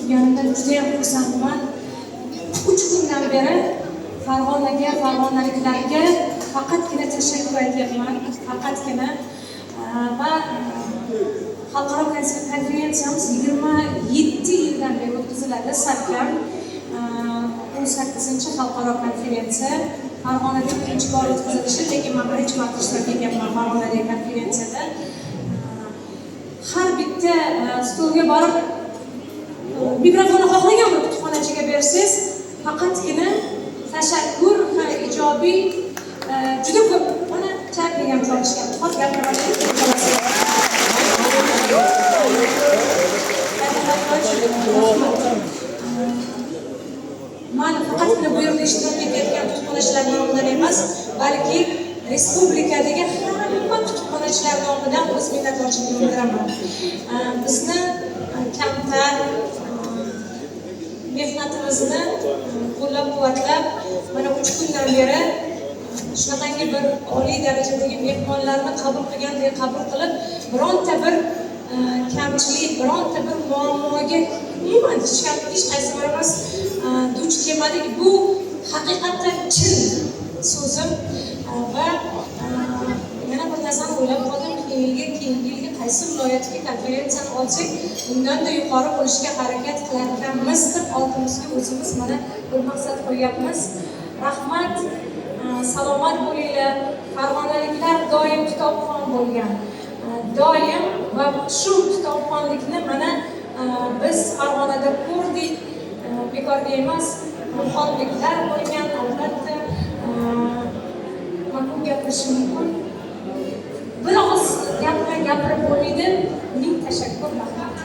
turganimdan juda ham xursandman. 3 kundan beri Farg'onaga, farg'onaliklarga faqatgina tashakkur aytyapman. Faqatgina va xalqaro konferensiyamiz 27 yildan beri o'tkaziladi. Sarkam 18-xalqaro konferensiya Farg'onada birinchi bor o'tkazilishi, lekin men birinchi marta ishtirok etyapman Farg'onadagi konferensiyada. Har bitta stolga borib mikrofonni xohlagan bir kutubxonachiga bersangiz, faqatgina tashakkur va ijobiy juda ko'p. Mana chat degan qolishgan. Hozir gapiraman. Men faqatgina bu yerda ishtirok etayotgan kutubxonachilar nomidan emas, balki respublikadagi hamma kutubxonachilar nomidan o'z minnatdorchiligimni bildiraman. Bizni kamtar mehnatimizni qo'llab-quvvatlab, mana 3 kundan beri shunaqangi bir oliy darajadagi mehmonlarni qabul qilgandek qabul qilib, bironta bir kamchilik, bironta bir muammoga umuman hech qaysi birimiz duch kelmadik. Bu haqiqatdan chin so'zim va yana bir narsani o'ylab qoldim. Keyingi yilga qaysi viloyatga konferensiyani olsak, bundan-da yuqori bo'lishga harakat qilarkanmiz deb oldimizga o'zimiz mana bir maqsad qo'yapmiz. Rahmat, salomat bo'linglar. Farg'onaliklar doim kitobxon bo'lgan. Doim va shu kitobxonlikni mana biz Farg'onada ko'rdik. Bekorga emas, xonliklar bo'lgan. Albatta, ma'qul gapirish mumkin. Bir og'iz gapirib bo'lmaydi. Ming tashakkur, rahmat.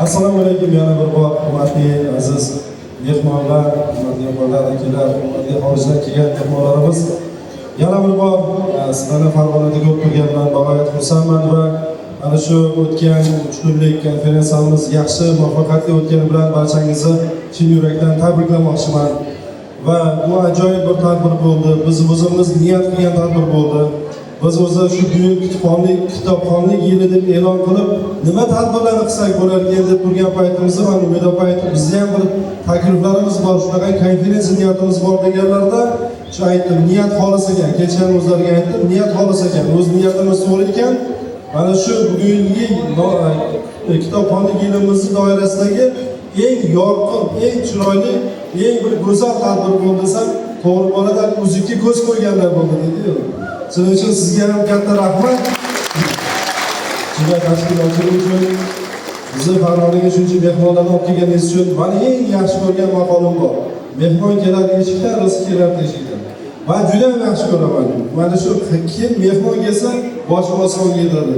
Assalomu alaykum, yana bir bor hurmatli aziz mehmonlar, hurmatli opalar, akalar, hurmatli xorijdan kelgan mehmonlarimiz. Yana bir bor sizlarni Farg'onada ko'p ko'rganman, bag'oyat xursandman va ana shu o'tgan 3 kunlik konferensiyamiz yaxshi, muvaffaqiyatli o'tgani bilan barchangizni chin yurakdan tabriklamoqchiman. Va bu ajoyib bir tadbir bo'ldi. Biz o'zimiz niyat qilgan tadbir bo'ldi. Biz o'zi shu buyuk kitobxonlik yili deb e'lon qilib, nima tadbirlarni qilsak bo'lar ekan deb turgan paytimizda mana Umid opa aytib, bizda ham bir takliflarimiz bor, shunaqa konferensiya niyatimiz bor deganlarda, shu aytdim, niyat xolis ekan. Kecha ham o'zlariga aytdim, niyat xolis ekan. O'z niyatimiz to'g'ri ekan. Mana shu bugungi kitobxonlik yilimiz doirasidagi eng yorqin, eng chiroyli, eng bir go'zal tadbir bo'ldi desam, to'g'ri bo'ladi. O'zikka ko'z qo'yganlar bo'ldi dedi-yu. Shuning uchun sizga ham katta rahmat. Shunday tashkilotchilik uchun, bizni Farg'onaga shuncha mehmonlarni olib kelganingiz uchun meni eng yaxshi ko'rgan maqolim bor. Mehmon keladi eshikdan, rizq kelar teshikdan. Men juda ham yaxshi ko'raman. Mana shu kim mehmon kelsa, boshim osmonga yetadi.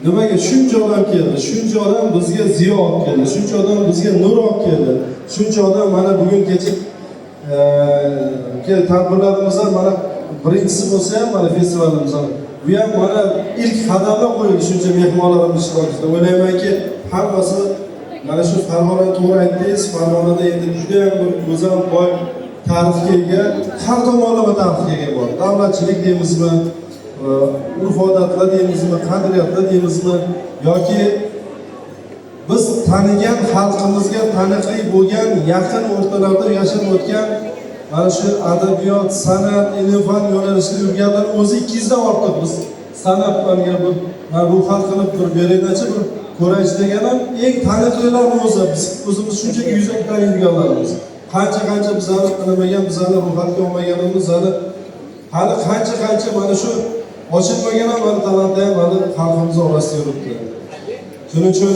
Nimaga shuncha odam keldi? Shuncha odam bizga ziyo olib keldi. Shuncha odam bizga nur olib keldi. Shuncha odam mana bugun kecha tadbirlarimizdan mana birinchisi bo'lsa ham mana festivalimiz. Bu ham mana ilk qadamlar qo'yildi shuncha mehmonlarimiz ishtirokida. O'ylaymanki, hammasi mana shu Farg'ona to'g'ri aytdingiz. Farg'onada endi juda ham bir go'zal boy tarixga ega, har tomonlama tarixga ega bor. Davlatchilik deymizmi, urf-odatlar deymizmi, qadriyatlar deymizmi yoki biz tanigan xalqimizga taniqli bo'lgan yaqin o'rtalarda yashab o'tgan mana shu adabiyot, san'at, ilm-fan yo'nalishida yurganlar o'zi 200 dan ortiq. Biz san'atlarga bir ruhsat qilib bir beraychi bir ko'rayish degan ham eng taniqlilarni o'zi. Biz o'zimiz shunchaki yuzak taniydiganlarimiz. Qancha bizlarni qilmagan, bizlarni ruhsatga olmaganimiz hali qancha mana shu ochilmagan ham mana talantda ham hali xalqimiz orasida yuribdi. Shuning uchun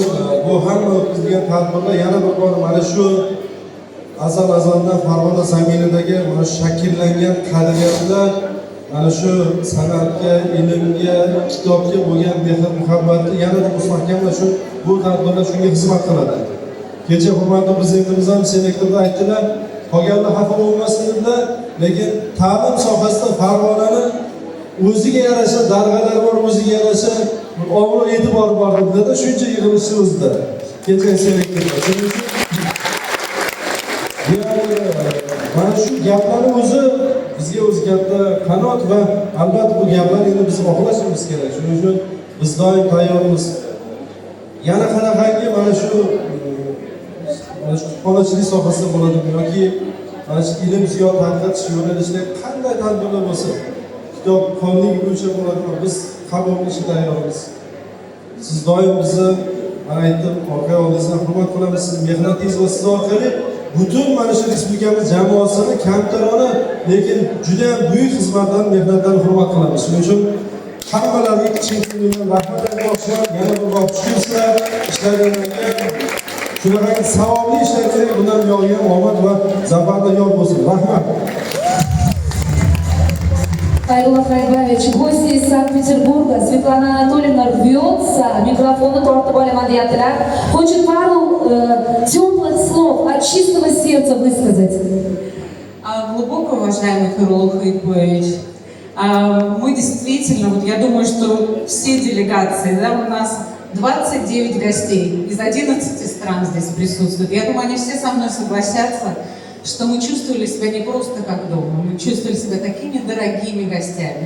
bu hamma o'tkazilgan tadbirlar yana bir bor mana shu azaldan Farg'ona zaminidagi mana shakllangan qadriyatlar, mana shu san'atga, ilmga, kitobga bo'lgan mehr-muhabbatni yanada mustahkamlash uchun bu tadbirlar shunga xizmat qiladi. Kecha hurmatli prezidentimiz ham selektorda aytdilar, qolganlar xafa bo'lmasin dedilar, lekin ta'lim sohasida Farg'onani o'ziga yarasha darg'alar bor, o'ziga yarasha obro' e'tibor bor dedilar. Shuncha yig'ilishni o'zida. Kecha selektorda. Mana shu gaplarni o'zi bizga o'zi katta qanot va albatta bu gaplar endi biz oqlashimiz kerak. Shuning uchun Biz doim tayyormiz. Yana qanaqangi mana shu kutubxonachilik sohasida bo'ladimi yoki mana shu ilm ziyod tarqatish yo'nalishida qanday tadbirlar bo'lsa, kitob qonunligi bo'yicha bo'ladimi, biz qabul qilishga tayyormiz. Siz doim bizni mana aytdim, orqa oldingizdan hurmat qilamiz. Siz mehnatingiz va siz orqali butun mana shu respublikamiz jamoasini kamtarona, lekin juda ham buyuk xizmatdan, mehnatdan hurmat qilamiz. Shuning uchun hammalarga chin ko'ngildan rahmat aytmoqchiman. Yana bir bor tushunsinlar, ishlaringlarga shunaqa savobli ishlarga bundan yog'gan omad va zafarlar yor bo'lsin. Rahmat. Хайрулла Хайрбаевич, гости из Санкт-Петербурга, Светлана Анатольевна рвется, микрофоны tortib olaman deyaptilar. Хочет пару теплых слов от чистого сердца высказать. Глубоко уважаемый Хайрулла Хайрбаевич, мы действительно, вот я думаю, что все делегации, да, у нас 29 гостей из 11 стран здесь присутствуют. Я думаю, они все со мной согласятся, что мы чувствовали себя не просто как дома, мы чувствовали себя такими дорогими гостями.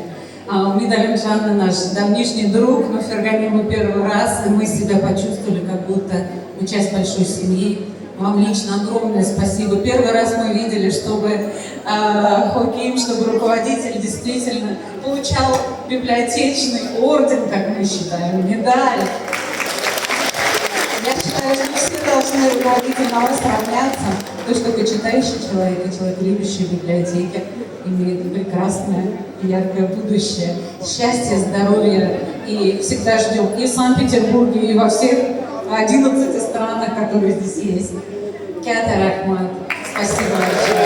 Медаль Жанна наш давнишний друг, мы в Фергане мы первый раз, и мы себя почувствовали, как будто мы часть большой семьи. Вам лично огромное спасибо. Первый раз мы видели, чтобы Хоким, чтобы руководитель действительно получал библиотечный орден, как мы считаем, медаль. Я считаю, что все должны руководитель на вас равняться. То, что почитающий человек и человек, любящий библиотеки, имеет прекрасное и яркое будущее, счастье, здоровье. И всегда ждем и в Санкт-Петербурге, и во всех 11 странах, которые здесь есть. Кята Рахмат. Спасибо большое.